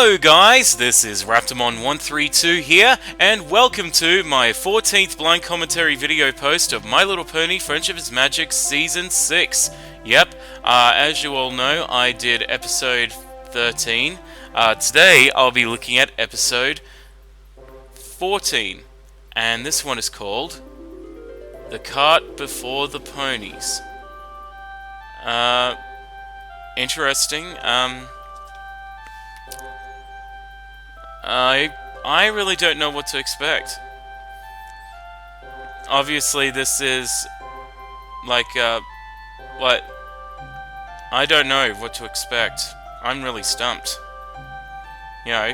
Hello guys, this is Raptormon132 here, and welcome to my 14th blind commentary video post of My Little Pony Friendship is Magic Season 6. Yep, as you all know, I did episode 13. Today I'll be looking at episode 14, and this one is called The Cart Before the Ponies. Interesting. I really don't know what to expect. Obviously, this is like, what? I don't know what to expect. I'm really stumped. You know,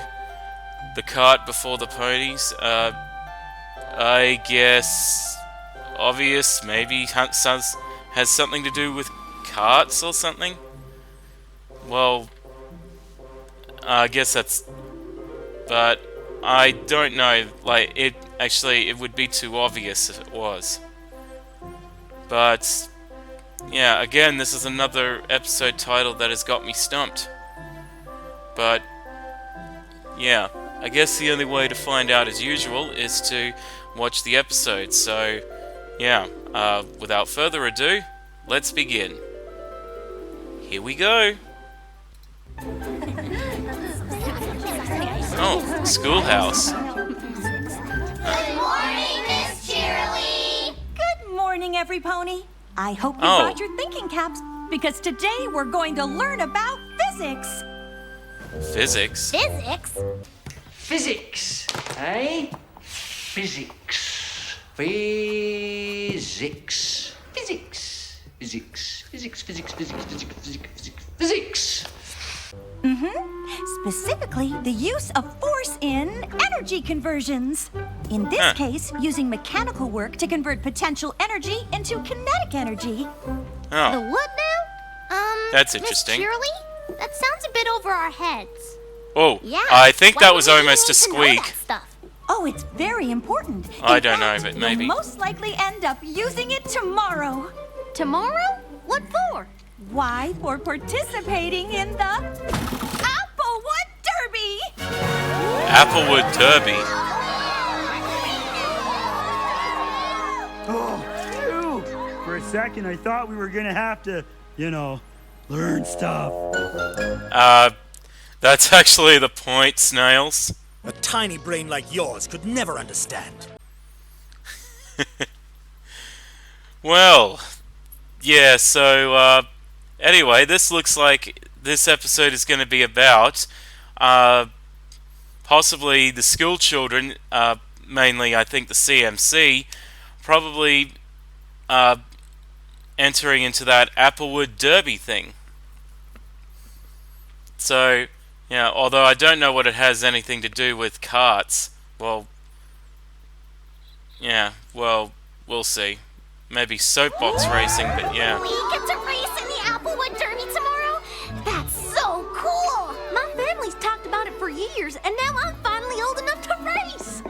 the cart before the ponies, I guess obvious, maybe has something to do with carts or something? Well, I guess that's... But I don't know, like, it would be too obvious if it was. But, yeah, again, this is another episode title that has got me stumped. But, yeah, I guess the only way to find out as usual is to watch the episode. So, yeah, without further ado, let's begin. Here we go. Oh, schoolhouse. Good morning, Miss Cheerilee! Good morning, every pony. I hope you brought your thinking caps, because today we're going to learn about physics. Physics? Physics? Physics, eh? Physics. Physics. Physics. Physics. Physics. Physics. Physics. Physics. Physics. Physics. Specifically, the use of force in energy conversions. In this case, using mechanical work to convert potential energy into kinetic energy. The Oh, what now? That's interesting. Miss Cheerilee? That sounds a bit over our heads. oh, Yeah. I think why that would was we almost a need to know that squeak. stuff? Oh, it's very important. I In don't know, fact, but maybe. You'll most likely end up using it tomorrow. Tomorrow? What for? Why? For participating in the Applewood Derby. Applewood Derby. Oh, phew. For a second, I thought we were gonna have to, learn stuff. That's actually the point, Snails. A tiny brain like yours could never understand. Well, yeah, so, anyway, this looks like this episode is going to be about, possibly the school children, mainly, I think, the CMC, probably, entering into that Applewood Derby thing. So, yeah, although I don't know what it has anything to do with carts, well, yeah, well, we'll see. Maybe soapbox racing, but yeah. We get to race in the Applewood Derby tomorrow? That's so cool! My family's talked about it for years, and now I'm finally old enough to race!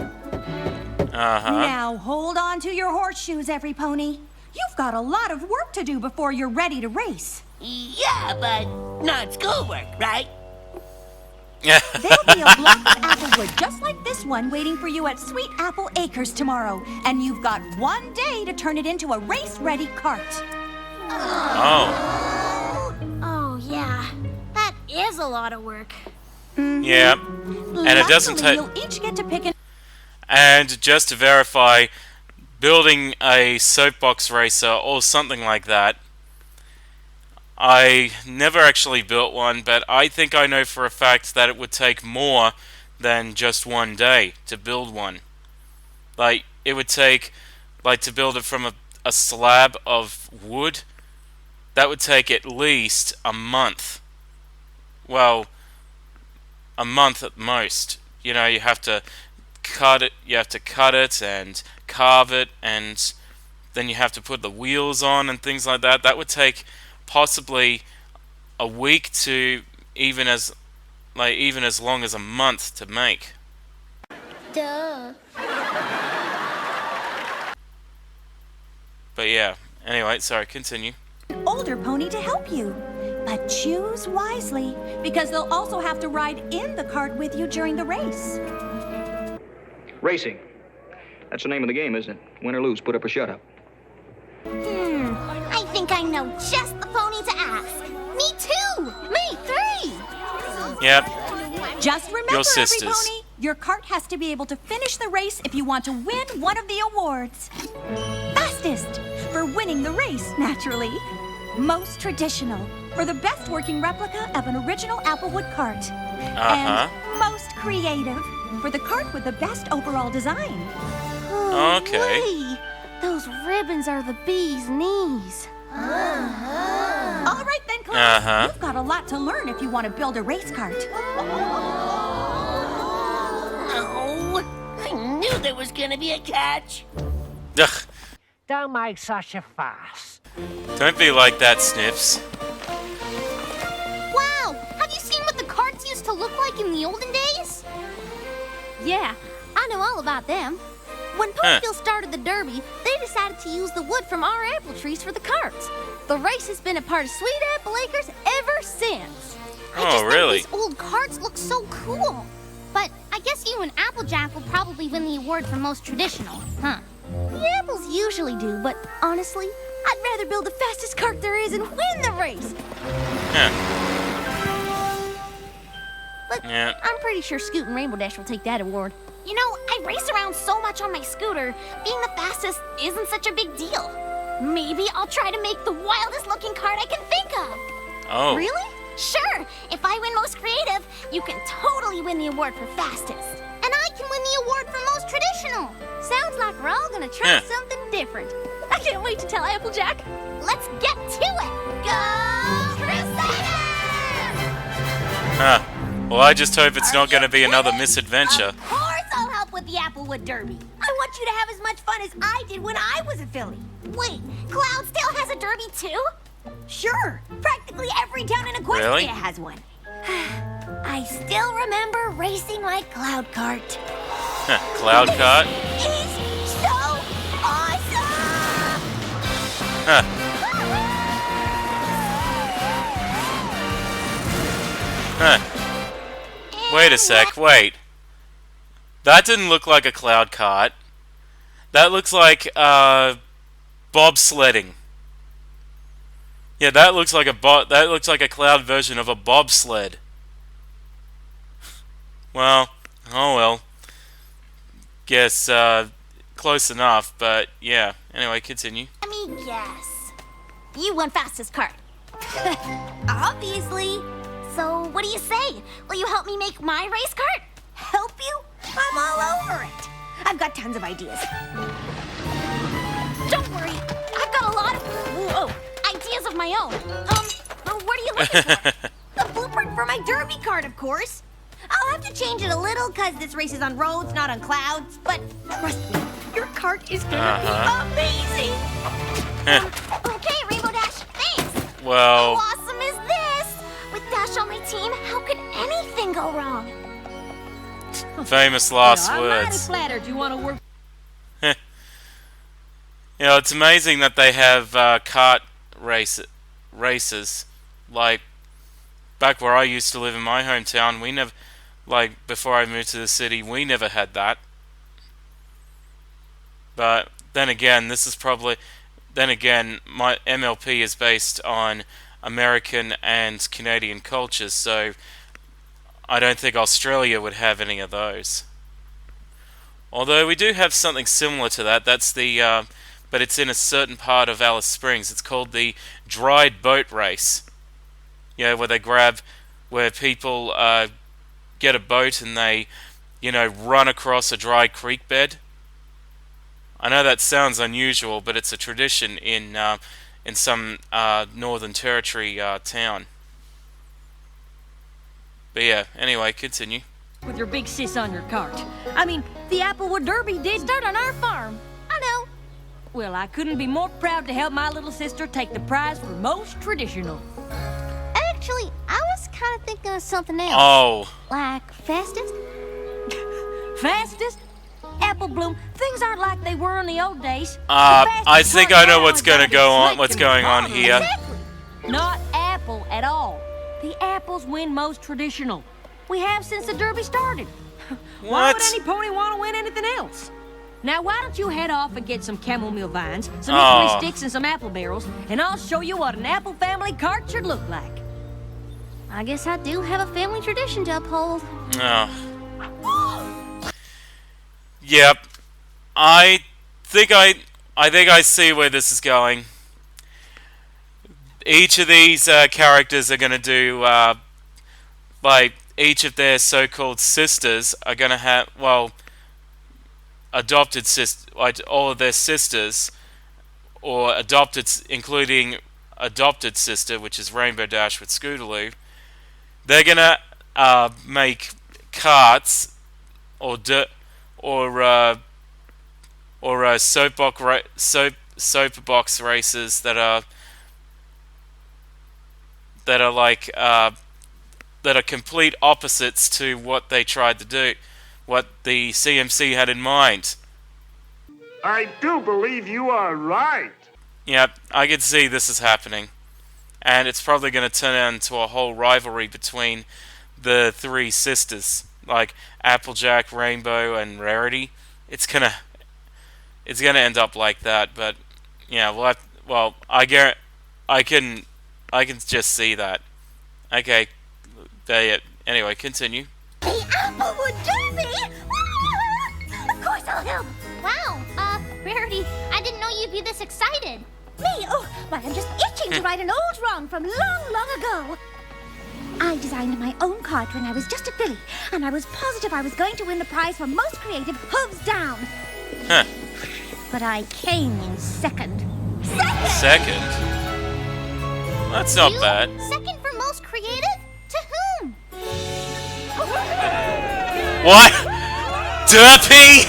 Uh-huh. Now hold on to your horseshoes, every pony. You've got a lot of work to do before you're ready to race. Yeah, but not schoolwork, right? There'll be a block of applewood just like this one waiting for you at Sweet Apple Acres tomorrow, and you've got 1 day to turn it into a race-ready cart. Oh. Oh, yeah. That is a lot of work. Yeah. And it doesn't Luckily, take... you'll each get to pick an... And just to verify, building a soapbox racer or something like that, I never actually built one, but I think I know for a fact that it would take more than just 1 day to build one. Like, it would take, like, to build it from a slab of wood, that would take at least a month. Well, a month at most. You know, you have to cut it and carve it, and then you have to put the wheels on and things like that. That would take possibly a week to even as long as a month to make. Duh. But yeah, anyway, sorry, continue. older pony to help you. But choose wisely, because they'll also have to ride in the cart with you during the race. Racing. That's the name of the game, isn't it? Win or lose, put up or shut up. I think I know just the pony to ask. Me too! Me, 3! Yep. Just remember, Your sisters. every pony, your cart has to be able to finish the race if you want to win one of the awards. Fastest, for winning the race, naturally. Most traditional, for the best working replica of an original Applewood cart. And most creative, for the cart with the best overall design. Okay. Wait, those ribbons are the bee's knees. All right then, class. You've got a lot to learn if you want to build a race cart. Oh, I knew there was gonna be a catch. Ugh. Don't make such a fuss. Don't be like that, Snips. Wow! Have you seen what the carts used to look like in the olden days? Yeah, I know all about them. When Ponyville started the Derby, they decided to use the wood from our apple trees for the carts. The race has been a part of Sweet Apple Acres ever since. I just really? think these old carts look so cool. But I guess you and Applejack will probably win the award for most traditional, huh? The apples usually do, but honestly, I'd rather build the fastest cart there is and win the race. But I'm pretty sure Scoot and Rainbow Dash will take that award. You know, I race around so much on my scooter, being the fastest isn't such a big deal. Maybe I'll try to make the wildest looking cart I can think of. Oh. Really? Sure. If I win most creative, you can totally win the award for fastest. And I can win the award for most traditional. Sounds like we're all gonna try something different. I can't wait to tell Applejack. Let's get to it. Go Crusaders! Well, I just hope it's not going to be another misadventure. Of course I'll help with the Applewood Derby. I want you to have as much fun as I did when I was a filly. Wait, Cloudsdale has a derby too? Sure. Practically every town in Equestria Really? has one. I still remember racing my cloud cart. Cloud cart? It's so awesome! Wait a sec, wait. That didn't look like a cloud cart. That looks like, bobsledding. Yeah, that looks like a cloud version of a bobsled. Well, oh well. Guess, close enough, but yeah. Anyway, continue. Let me guess. You won fastest cart. Obviously. So, what do you say? Will you help me make my race cart? Help you? I'm all over it. I've got tons of ideas. Don't worry. I've got a lot of ideas of my own. What are you looking for? The blueprint for my derby cart, of course. I'll have to change it a little because this race is on roads, not on clouds. But trust me, your cart is gonna be amazing. Okay, Rainbow Dash, thanks. Well, How awesome is this? With Dash on my team, how could anything go wrong? famous last I'm mighty words. flattered you want to work. You know, it's amazing that they have kart races. Like, back where I used to live in my hometown, we never, like, before I moved to the city, we never had that. But then again, my MLP is based on American and Canadian cultures, so I don't think Australia would have any of those. Although we do have something similar to that. That's the, but it's in a certain part of Alice Springs. It's called the Dried Boat Race. Yeah, where people get a boat and they, run across a dry creek bed. I know that sounds unusual, but it's a tradition in some Northern Territory town. But yeah, anyway, continue. With your big sis on your cart. I mean, the Applewood Derby did start on our farm. I know. Well, I couldn't be more proud to help my little sister take the prize for most traditional. Actually, I was kind of thinking of something else. Oh. Like fastest? Fastest? Apple Bloom, things aren't like they were in the old days. I think I know what's going on here. Not Apple at all. The apples win most traditional. We have since the Derby started. Why would any pony want to win anything else? Now, why don't you head off and get some chamomile vines, some hickory sticks, and some apple barrels, and I'll show you what an apple family cart should look like. I guess I do have a family tradition to uphold. Yep. I think I see where this is going. Each of these characters are going to do, like, each of their so-called sisters are going to have, well, adopted sisters, like, all of their sisters, or adopted, including adopted sister, which is Rainbow Dash with Scootaloo, they're going to make carts, or soapbox races that are complete opposites to what they tried to do, what the CMC had in mind. I do believe you are right. Yep, I can see this is happening, and it's probably going to turn into a whole rivalry between the three sisters, like Applejack, Rainbow, and Rarity. It's gonna end up like that. But yeah, I can just see that. Okay, anyway, continue. The Applewood Derby! Of course I'll help! Wow, Rarity, I didn't know you'd be this excited. Me? Oh, why, I'm just itching to right an old wrong from long, long ago. I designed my own cart when I was just a filly, and I was positive I was going to win the prize for most creative hooves down. Huh. But I came in second. Second? That's not bad. Second for most creative? To whom? What? Derpy?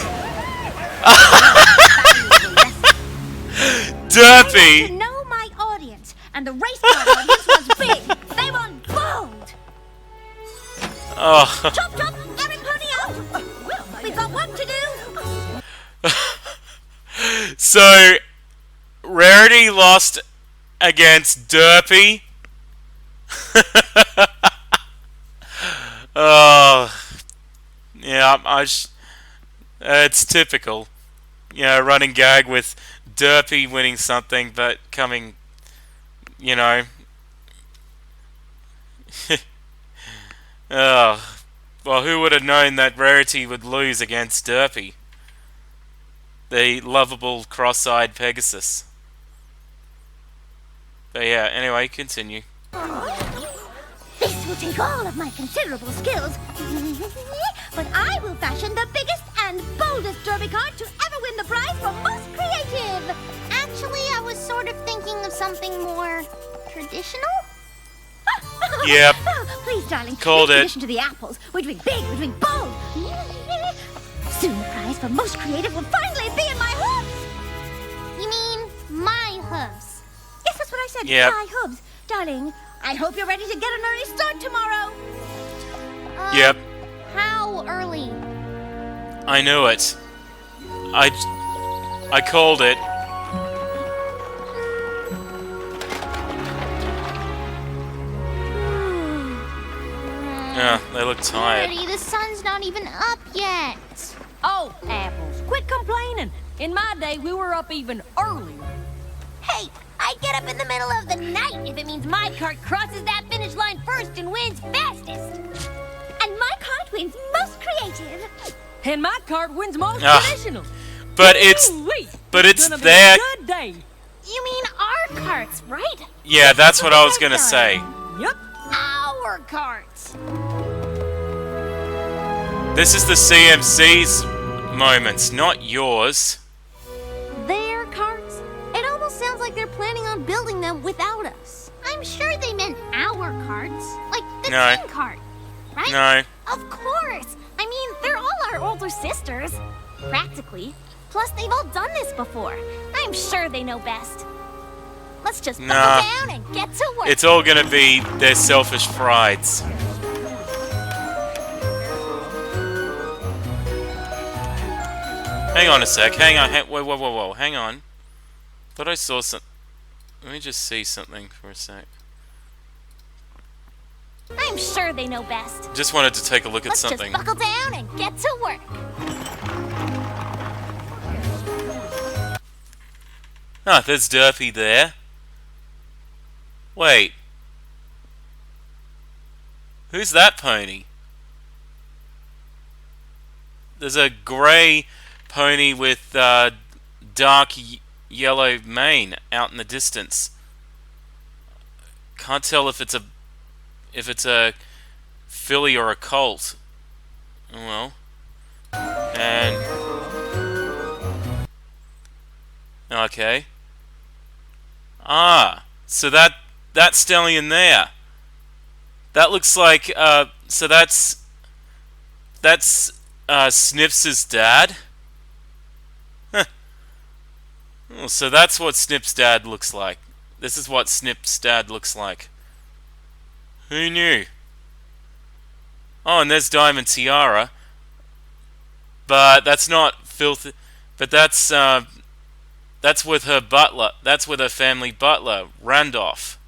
Derpy? To know my audience, and the race car audience was big. They were bold. Oh. Chop, chop, every pony out. We've got work to do. So, Rarity lost against Derpy. Oh, yeah, it's typical. You know, running gag with Derpy winning something, but coming, you know. Oh, well, who would have known that Rarity would lose against Derpy? The lovable cross-eyed Pegasus. But yeah, anyway, continue. This will take all of my considerable skills. But I will fashion the biggest and boldest derby cart to ever win the prize for most creative. Actually, I was sort of thinking of something more traditional. Yep. Oh, please, darling. Called in it. addition to the apples, we're doing big, we're doing bold. Soon the prize for most creative will finally be in my hooves. You mean my hooves? Yes, that's what I said. Yep. My hooves. Darling, I hope you're ready to get an early start tomorrow. Yep. How early? I knew it. I called it. Yeah, they look tired. Rarity, the sun's not even up yet. Oh, apples, quit complaining. In my day, we were up even earlier. Hey, I get up in the middle of the night if it means my cart crosses that finish line first and wins fastest. And my cart wins most creative. And my cart wins most traditional. But it's gonna be their. a good day. You mean our carts, right? Yeah, that's what I was gonna say. Yep. Our carts. This is the CMC's moments, not yours. Their carts? It almost sounds like they're planning on building them without us. I'm sure they meant our carts. Like the No. team cart, right? No. Of course. I mean, they're all our older sisters. Practically. Plus, they've all done this before. I'm sure they know best. Let's just buckle down and get to work. It's all gonna be their selfish prides. Hang on a sec. Hang on. Whoa. Hang on. Thought I saw some. Let me just see something for a sec. I'm sure they know best. Just wanted to take a look at Let's something. just buckle down and get to work. Ah, there's Derpy there. Wait. Who's that pony? There's a grey pony with dark yellow mane out in the distance. Can't tell if it's a filly or a colt. Oh well. And okay. Ah, so that stallion there. That looks like so that's Snips's dad. Huh. Oh, so that's what Snip's dad looks like. This is what Snip's dad looks like. Who knew? Oh, and there's Diamond Tiara. But that's not filthy. But that's with her butler. That's with her family butler, Randolph.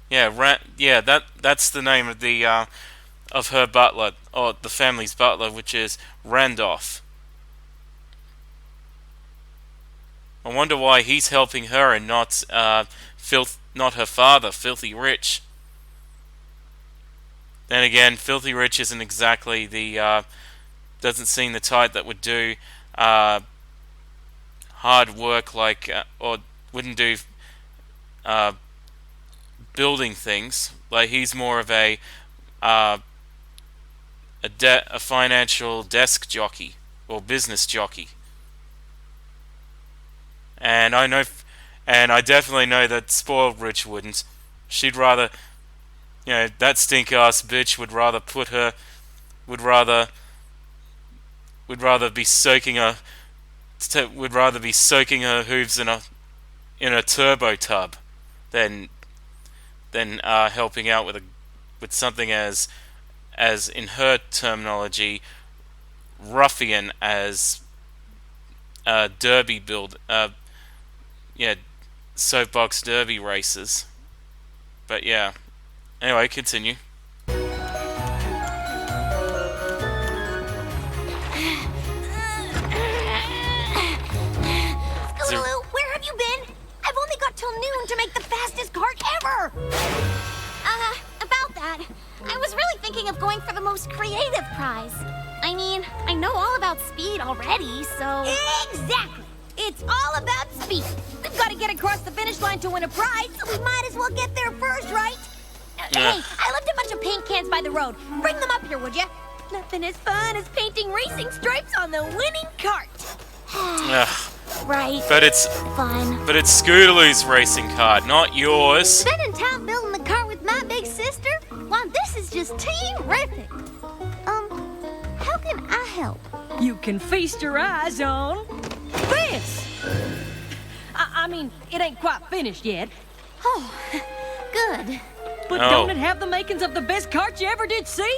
Yeah, that's the name of the of her butler, or the family's butler, which is Randolph. I wonder why he's helping her and not not her father, Filthy Rich. Then again, Filthy Rich isn't exactly the doesn't seem the type that would do hard work like or wouldn't do building things. Like he's more of a financial desk jockey or business jockey. And I definitely know that Spoiled Rich wouldn't. She'd rather, that stink-ass bitch would rather be soaking her hooves in a turbo tub than helping out with something as in her terminology ruffian as derby build soapbox derby races. But yeah, anyway, continue. Scootaloo, where have you been? I've only got till noon to make the fastest cart ever. About that, I was really thinking of going for the most creative prize. I mean, I know all about speed already, so... Exactly! It's all about speed. We've got to get across the finish line to win a prize, so we might as well get there first, right? Hey, I left a bunch of paint cans by the road. Bring them up here, would you? Nothing as fun as painting racing stripes on the winning cart. Right. But it's fun. But it's Scootaloo's racing cart, not yours. Spending time building the car with my big sister? Why, this is just terrific. How can I help? You can feast your eyes on this. I mean, it ain't quite finished yet. Oh, good. But don't it have the makings of the best cart you ever did see?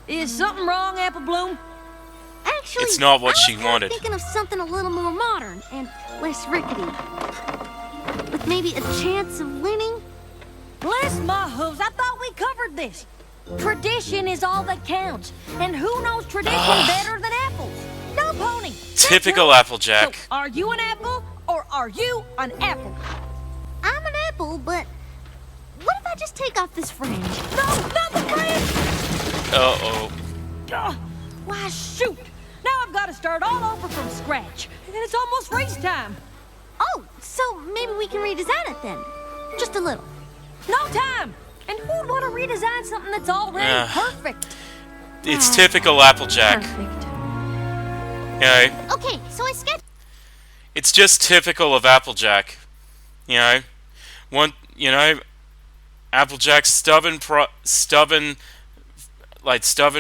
Is something wrong, Apple Bloom? Actually, it's not what she I was wanted. Thinking of something a little more modern and less rickety, with maybe a chance of winning. Bless my hooves! I thought we covered this. Tradition is all that counts, and who knows tradition better than apples? No, Pony. Typical Applejack. So, are you an apple or are you an apple? I'm an apple, but what if I just take off this fringe? No, not the fringe! Uh-oh. Why, shoot! Now I've got to start all over from scratch, and it's almost race time. Oh, so maybe we can redesign it then. Just a little. No time! And who'd want to redesign something that's already perfect? It's typical Applejack. Perfect. Okay, so I sketched. It's just typical of Applejack. Applejack's stubborn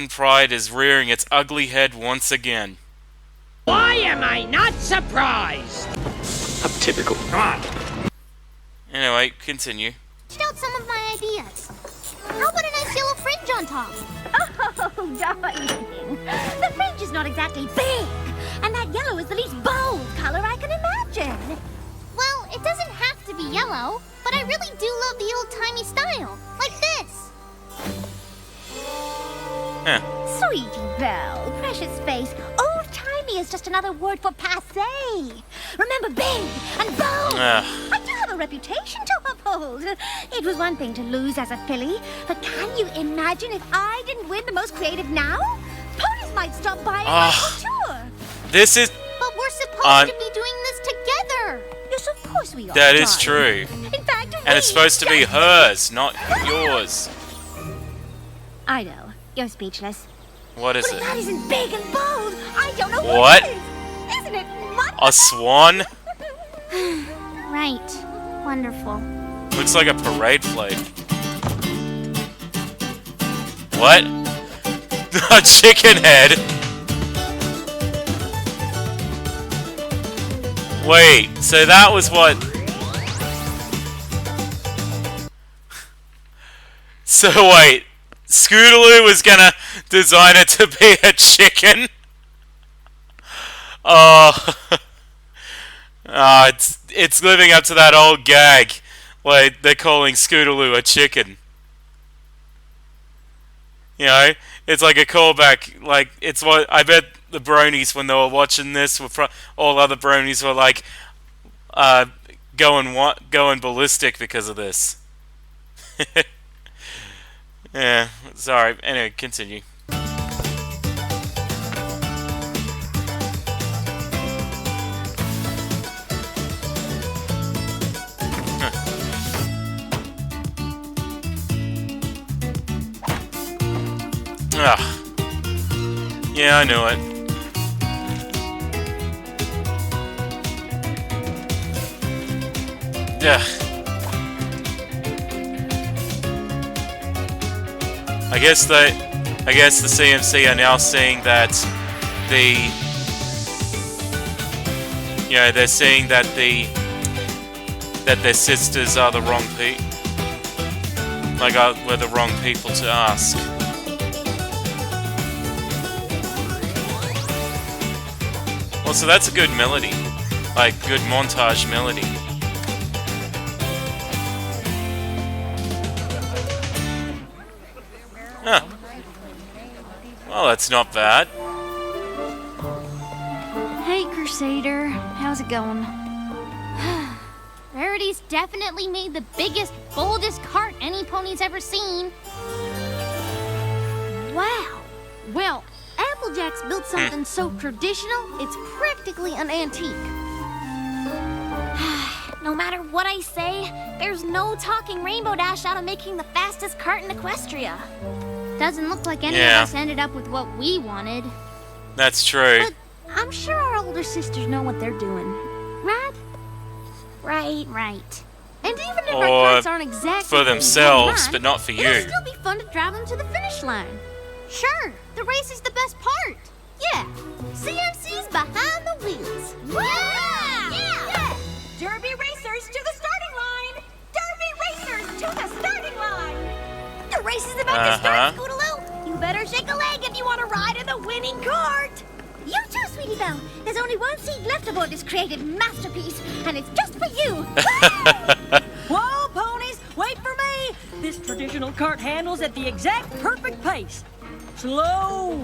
pride is rearing its ugly head once again. Why am I not surprised? How typical. Come on. Anyway, continue. Out some of my ideas. How about a nice yellow fringe on top? Oh, darling. The fringe is not exactly big, and that yellow is the least bold color I can imagine. Well, it doesn't have to be yellow, but I I really do love the old-timey style, like this. Sweetie Belle, precious face, old-timey is just another word for passé. Remember, big and bold. I do have a reputation to uphold. It was one thing to lose as a filly, but can you imagine if I didn't win the most creative now? Ponies might stop buying my couture. This is... But we're supposed to be doing this together. Yes, of course we are. That is true. In fact, And it's supposed to be hers, not yours. I know. You're speechless. What is But it? if that isn't big and bold, I don't know What? what is. Isn't it wonderful? A swan? Right. Wonderful. Looks like a parade float. What? A chicken head? Wait, so that was what... So wait, Scootaloo was gonna design it to be a chicken? Oh... it's living up to that old gag. Like, they're calling Scootaloo a chicken. You know? It's like a callback. Like, it's what... I bet the bronies, when they were watching this, all other bronies were like... going ballistic because of this. Yeah, sorry. Anyway, continue. Yeah, I knew it. Yeah. I guess the CMC are now seeing that they're seeing that their sisters are the wrong were the wrong people to ask. Well, so that's a good melody. Like, good montage melody. Huh. Well, that's not bad. Hey, Crusader. How's it going? Rarity's definitely made the biggest, boldest cart any pony's ever seen. Wow. Well, Applejack's built something so traditional, it's practically an antique. No matter what I say, there's no talking Rainbow Dash out of making the fastest cart in Equestria. Doesn't look like any of us ended up with what we wanted. That's true. But I'm sure our older sisters know what they're doing. Right? Right. And even if our carts aren't exactly for themselves, but not for you. It'll still be fun to drive them to the finish line. Sure, the race is the best part. Yeah, CMC's behind the wheels. Yeah! Derby racers to the starting line! Derby racers to the starting line! The race is about to start, Scootaloo. You better shake a leg if you want to ride in the winning cart. You too, Sweetie Belle. There's only one seat left aboard this creative masterpiece, and it's just for you. Whoa, ponies, wait for me! This traditional cart handles at the exact perfect pace. Slow.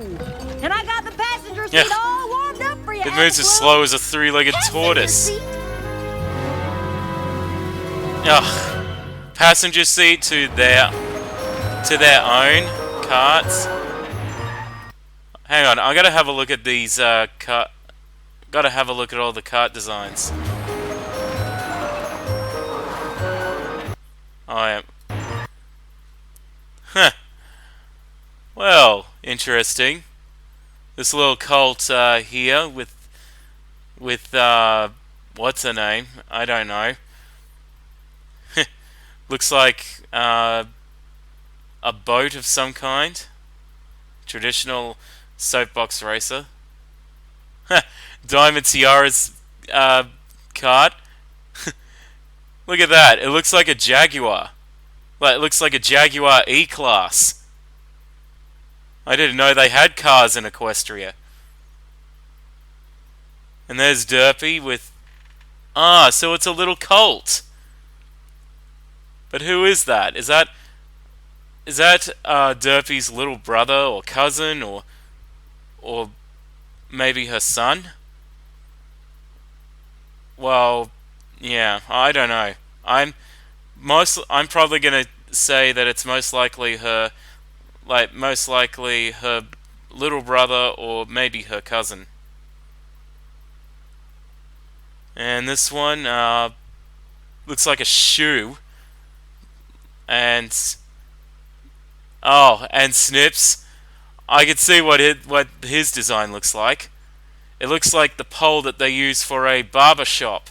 And I got the passenger seat all warmed up for you. It moves as slow as a three-legged tortoise. Ugh. Passenger seat to their own carts. Hang on, I gotta have a look at these cart. Gotta have a look at all the cart designs. I am. Huh. Well, interesting. This little cult here with what's her name? I don't know. Looks like a boat of some kind. Traditional soapbox racer. Diamond Tiara's cart. Look at that. It looks like a Jaguar. Like, it looks like a Jaguar E-Class. I didn't know they had cars in Equestria. And there's Derpy with... Ah, so it's a little cult. But who is that? Is that Derpy's little brother or cousin or maybe her son? Well, yeah, I don't know. I'm probably gonna say that it's most likely her little brother or maybe her cousin. And this one looks like a shoe. And and Snips. I can see what his design looks like. It looks like the pole that they use for a barber shop.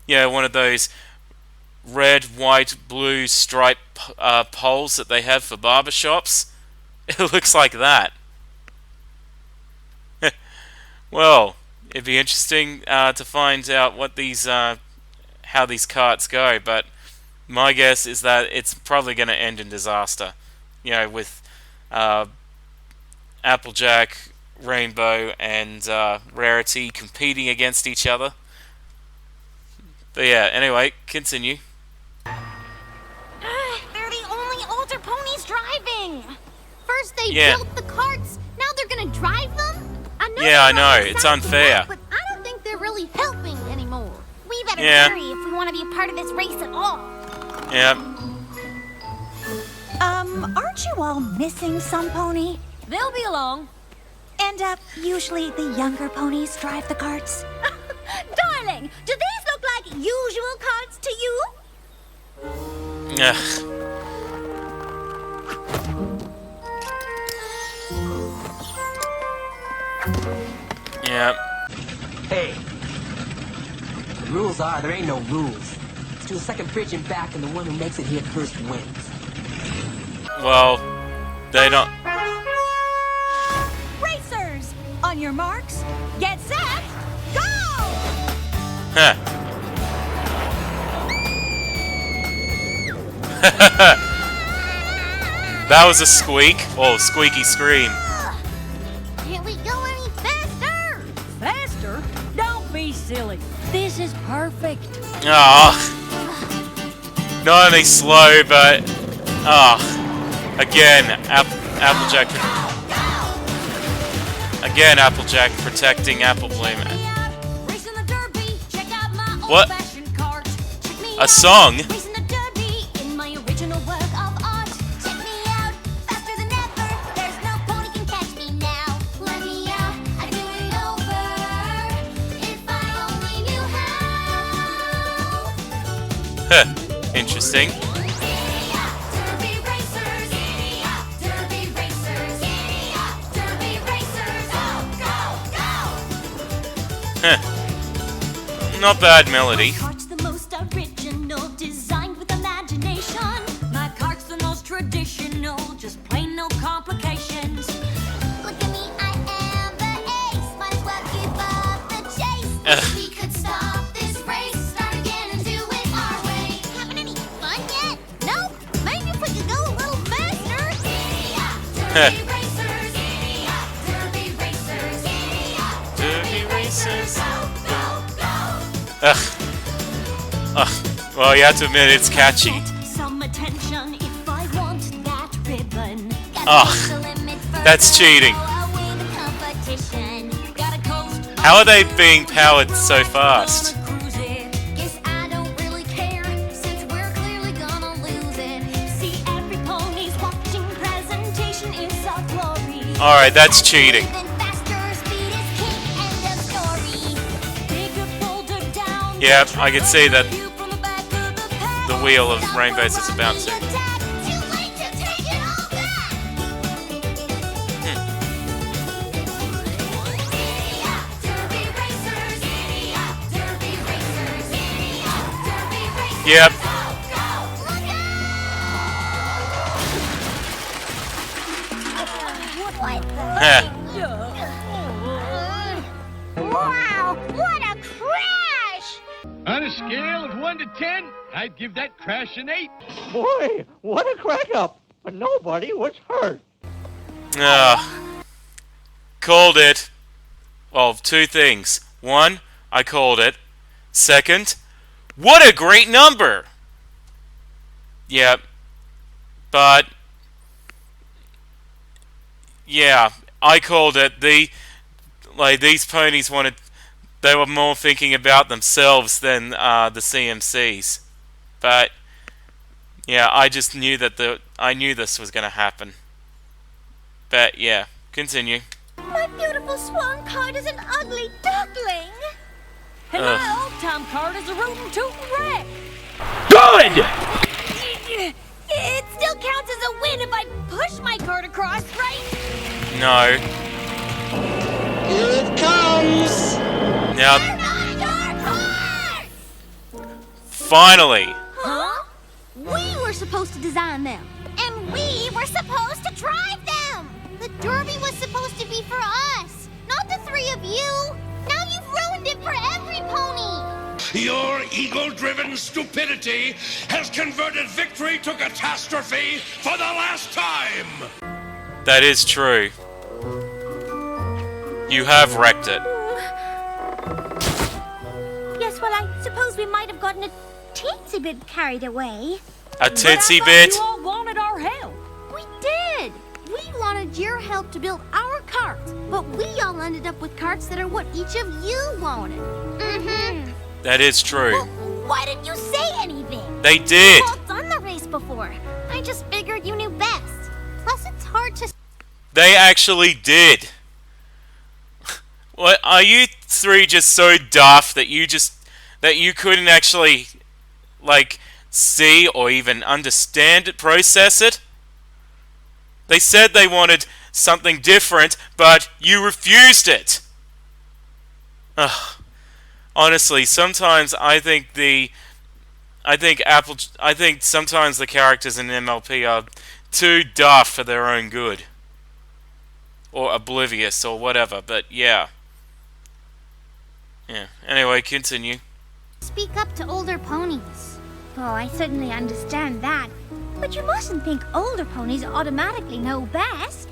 Yeah, one of those red, white, blue stripe poles that they have for barber shops. It looks like that. Well, it'd be interesting to find out what these how these carts go, but my guess is that it's probably going to end in disaster. You know, with Applejack, Rainbow, and Rarity competing against each other. But yeah, anyway, continue. They're the only older ponies driving. First they Yeah. built the carts, now they're gonna drive them? Yeah, I know, it's unfair. But I don't think they're really helping anymore. We better Yeah. hurry if we want to be a part of this race at all. Yeah. Aren't you all missing some pony? They'll be along. And, usually the younger ponies drive the carts. Darling, do these look like usual carts to you? Ugh. Yeah. Hey, the rules are there ain't no rules. Let's do a second bridge and back, and the one who makes it here first wins. Well, they don't. Racers, on your marks, get set, go! Huh. That was a squeak. Oh, squeaky scream. Can't we go any faster? Faster? Don't be silly. This is perfect. Ah. Not only slow, but again, Applejack. Again, Applejack protecting Apple Bloom. Racing the derby, check out my What? old-fashioned cart. Check me A out. song? Racing the derby in my original work of art. Check me out, faster than ever. There's no pony can catch me now. Let me out, I'd do it over if I only knew how. Huh. Interesting. Giddy up, derby racers. Giddy up, derby racers. Giddy up, derby racers. Go, go, go. Huh. Not bad melody. My cart's the most original, designed with imagination. My cart's the most traditional, just plain no complications. Look at me, I am the ace. Might as well give up the chase. We could stop this race, start again and do it our way. Having any fun yet? Nope. Maybe if we could go a little faster. Giddy up, derby racers. Giddy up, derby racers. Giddy up, Derby racers. go, go, go. Ugh. Ugh. Well, you have to admit it's catchy. Get some attention if I want that ribbon. Ugh. That's cheating. How are they being powered so fast? Guess I don't really care, since we're clearly gonna lose it. See, every pony's watching presentation is a glory. Alright, that's cheating. Even faster, speed is king, end of story. Bigger, bolder, down, Yeah, I can see that view from the back of the pack. the wheel of rainbows is about to. Too late to take it all back. Giddy up, derby racers. Giddy up, derby racers. Giddy up, derby racers. Yep. Go, go, look out! What the Heh. Wow, what a crash! On a scale of 1 to 10, I'd give that crash an 8. Boy, what a crack up! But nobody was hurt. Called it. Well, two things. One, I called it. Second, what a great number! Yeah, but yeah, I called it. These ponies wanted. They were more thinking about themselves than the CMCs. But yeah, I just knew that I knew this was going to happen. But yeah, continue. My beautiful swan card is an ugly duckling. And my old-time card is a rootin' tootin' wreck. Good! It still counts as a win if I push my card across, right? No. Here it comes! Now, finally. Huh? We were supposed to design them. And we were supposed to drive them. The Derby was supposed to be for us, not the three of you. Now you've ruined it for every pony. Your ego-driven stupidity has converted victory to catastrophe for the last time! That is true. You have wrecked it. Yes, well, I suppose we might have gotten a teensy bit carried away. A teensy bit? You all wanted our help. We did. We wanted your help to build our carts, but we all ended up with carts that are what each of you wanted. Mm-hmm. That is true. Well, why didn't you say anything? They did. We've all done the race before. I just figured you knew best. Plus, it's hard to... They actually did. What, are you three just so daft that you couldn't actually, like, see or even understand it, process it? They said they wanted something different, but you refused it. Ugh. Honestly, sometimes I think sometimes the characters in MLP are too daft for their own good. Or oblivious or whatever, but yeah. Yeah. Anyway, continue. Speak up to older ponies. Oh, I certainly understand that. But you mustn't think older ponies automatically know best.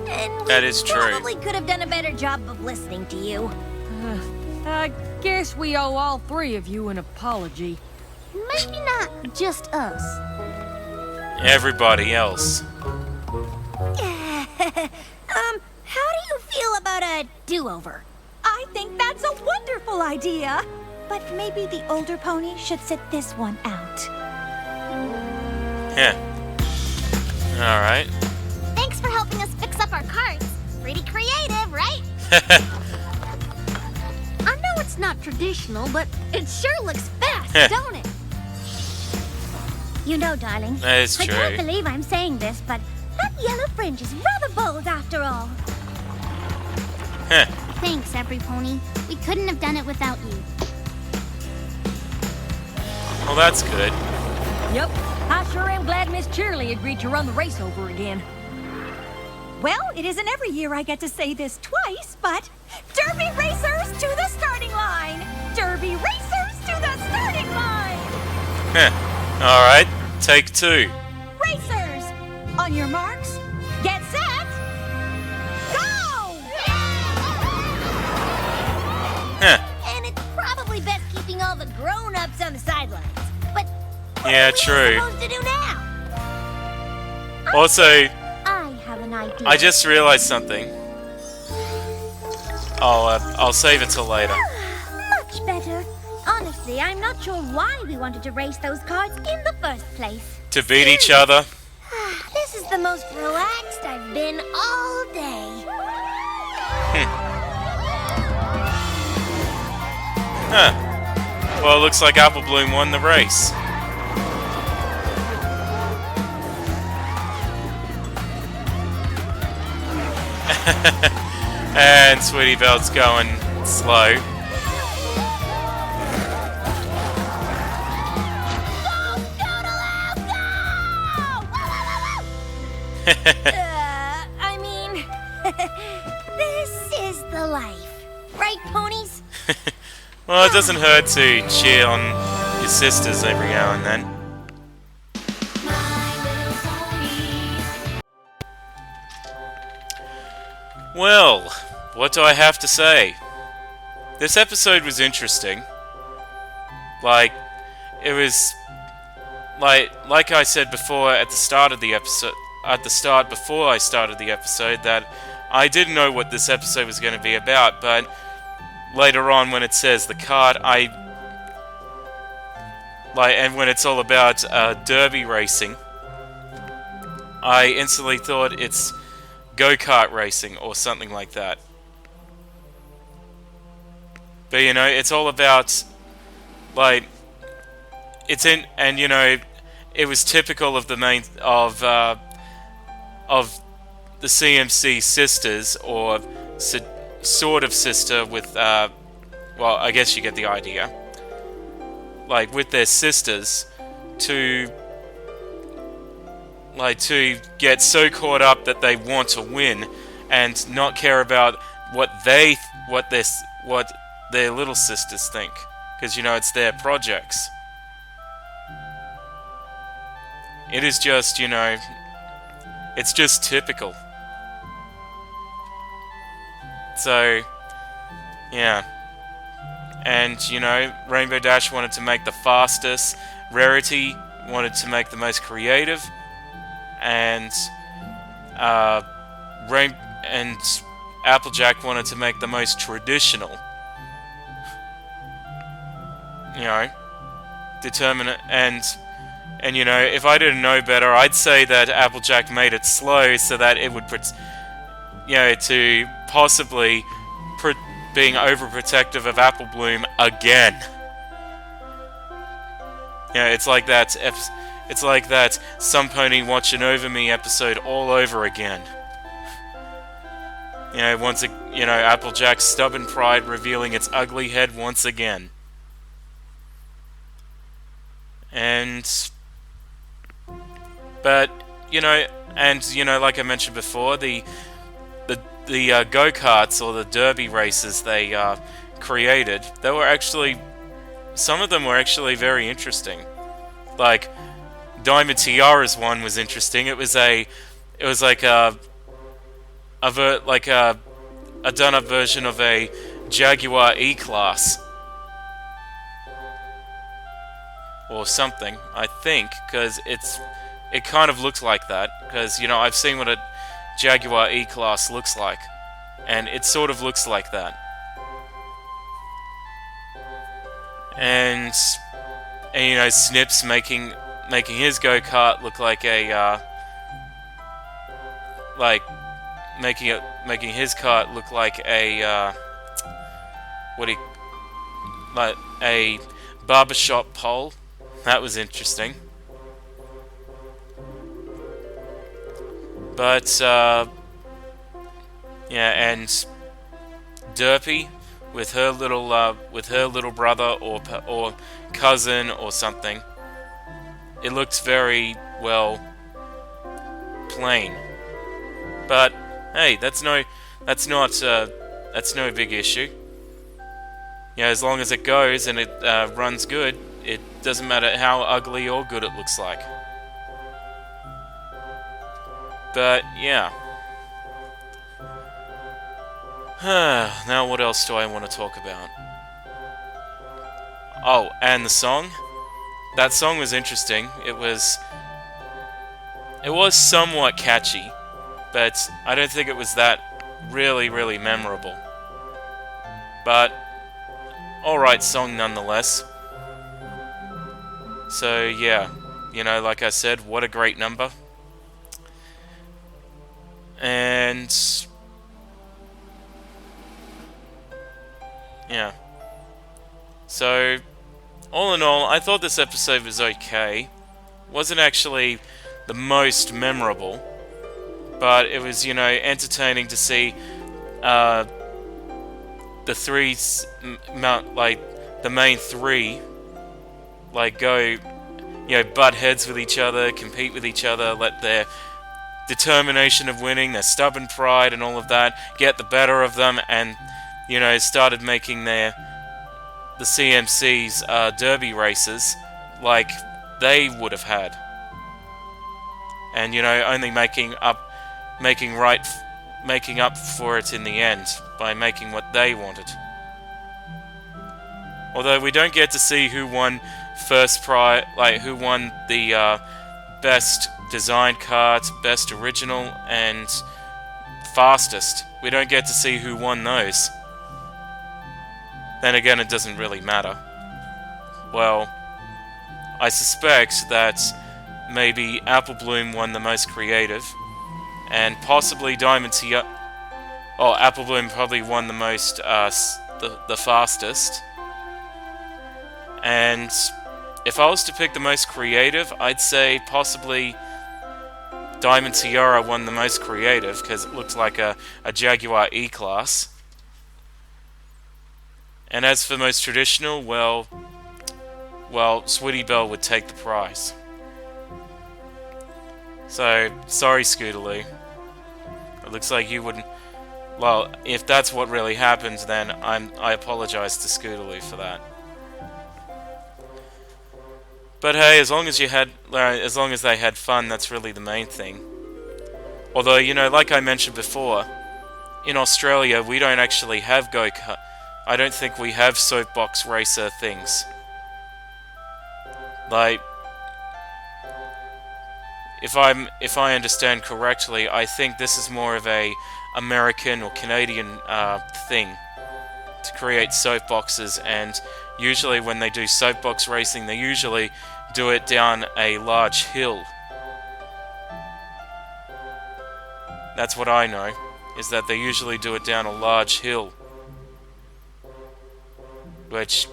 And that is true. Probably could have done a better job of listening to you. I guess we owe all three of you an apology. Maybe not just us. Everybody else. How do you feel about a do-over? I think that's a wonderful idea. But maybe the older pony should sit this one out. Yeah. Alright. Thanks for helping us fix up our carts. Pretty creative, right? I know it's not traditional, but it sure looks fast, don't it? You know, darling, that is true. I can't believe I'm saying this, but that yellow fringe is rather bold after all. Thanks, every pony. We couldn't have done it without you. Well, that's good. Yep. I sure am glad Miss Cheerily agreed to run the race over again. Well, it isn't every year I get to say this twice, but Derby racers to the starting line! Derby racers to the starting line! Alright, take two. Racers! On your marks, get set, go! And it's probably best keeping all the grown-ups on the sidelines. But yeah, what true. are we supposed to do now? Also, I have an idea. I just realized something. I'll save it till later. Much better. Honestly, I'm not sure why we wanted to race those carts in the first place. To beat each other. This is the most relaxed I've been all day. Well, it looks like Apple Bloom won the race. And Sweetie Belt's going slow. I mean, this is the life. Right, ponies? Well, it doesn't hurt to cheer on your sisters every now and then. Well, what do I have to say? This episode was interesting. Like, it was like I said before at the start of the episode, before I started the episode, that I didn't know what this episode was going to be about, but later on when it says the card, and when it's all about derby racing, I instantly thought it's go-kart racing or something like that. But you know, it's all about it's in, and you know, it was typical of the main of the CMC sisters, or sort of sister with well, I guess you get the idea. With their sisters, to get so caught up that they want to win and not care about what their little sisters think, because you know it's their projects. It is just, you know, it's just typical. So, yeah. And, you know, Rainbow Dash wanted to make the fastest, Rarity wanted to make the most creative, and Applejack wanted to make the most traditional. You know, determinate, and you know, if I didn't know better, I'd say that Applejack made it slow so that it would, you know, to possibly being overprotective of Apple Bloom again. You know, it's like that. It's like that Some Pony Watching Over Me episode all over again. You know, Applejack's stubborn pride revealing its ugly head once again. But you know, like I mentioned before, the go-karts or the derby races they created, some of them were actually very interesting. Like Diamond Tiara's one was interesting. It was like a done-up version of a Jaguar E-Class or something, I think, because it kind of looked like that, because you know, I've seen what a Jaguar E-Class looks like, and it sort of looks like that. And you know, Snips making his go-kart look like a making his kart look like a a barbershop pole. That was interesting. But yeah, and Derpy with her little brother or cousin or something. It looks very well plain. But hey, that's no big issue. Yeah, as long as it goes and it runs good, it doesn't matter how ugly or good it looks like. But yeah. Now what else do I want to talk about? Oh, and the song. That song was interesting. It was somewhat catchy, but I don't think it was that really memorable. But alright song nonetheless. So yeah, you know, like I said, what a great number. And yeah. So all in all, I thought this episode was okay. Wasn't actually the most memorable, but it was, you know, entertaining to see the main three, go, you know, butt heads with each other, compete with each other, let their determination of winning, their stubborn pride and all of that get the better of them, and, you know, started making the CMC's derby races like they would have had. And, you know, only making up for it in the end by making what they wanted. Although we don't get to see who won first prize, like who won the best designed cards, best original, and fastest. We don't get to see who won those. Then again, it doesn't really matter. Well, I suspect that maybe Apple Bloom won the most creative, and possibly Diamond Tiara. Oh, Apple Bloom probably won the most, the fastest. And if I was to pick the most creative, I'd say possibly Diamond Tiara won the most creative, because it looks like a Jaguar E-Class. And as for most traditional, well, Sweetie Belle would take the prize. So, sorry, Scootaloo. It looks like you wouldn't. Well, if that's what really happens, then I apologize to Scootaloo for that. But hey, as long as they had fun, that's really the main thing. Although, you know, like I mentioned before, in Australia we don't actually have go-kart. I don't think we have soapbox racer things. Like, if I understand correctly, I think this is more of a American or Canadian thing to create soapboxes, and usually when they do soapbox racing, they usually do it down a large hill. That's what I know, is that they usually do it down a large hill. Which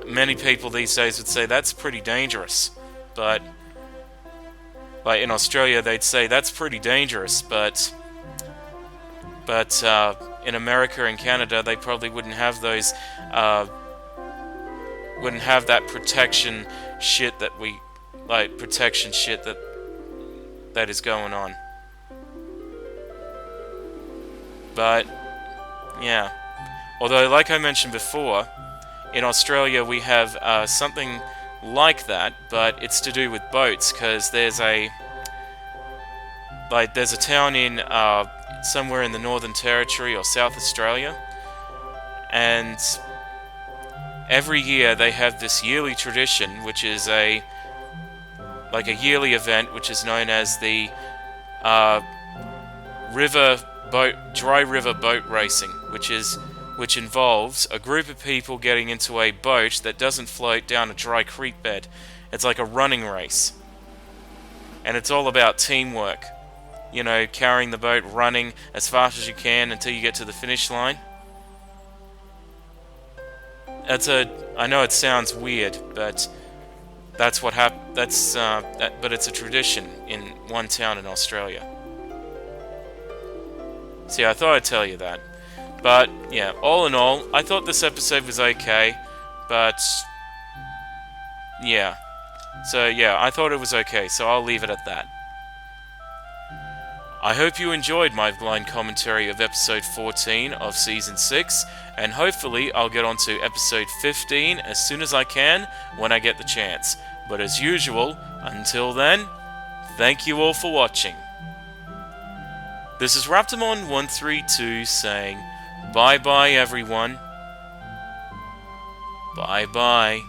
many people these days would say that's pretty dangerous. But, like in Australia, they'd say that's pretty dangerous, but in America and Canada, they probably wouldn't have those, wouldn't have that protection shit that that is going on. But, yeah. Although, like I mentioned before, in Australia we have something like that, but it's to do with boats, because there's a town in somewhere in the Northern Territory or South Australia, and every year they have this yearly tradition, which is a yearly event, which is known as the dry river boat racing, which involves a group of people getting into a boat that doesn't float down a dry creek bed. It's like a running race. And it's all about teamwork. You know, carrying the boat, running as fast as you can until you get to the finish line. I know it sounds weird, but that's what happens. But it's a tradition in one town in Australia. See, I thought I'd tell you that. But, yeah, all in all, I thought this episode was okay, but, yeah. So, yeah, I thought it was okay, so I'll leave it at that. I hope you enjoyed my blind commentary of episode 14 of season 6, and hopefully I'll get on to episode 15 as soon as I can when I get the chance. But as usual, until then, thank you all for watching. This is Raptormon132 saying, bye-bye, everyone. Bye-bye.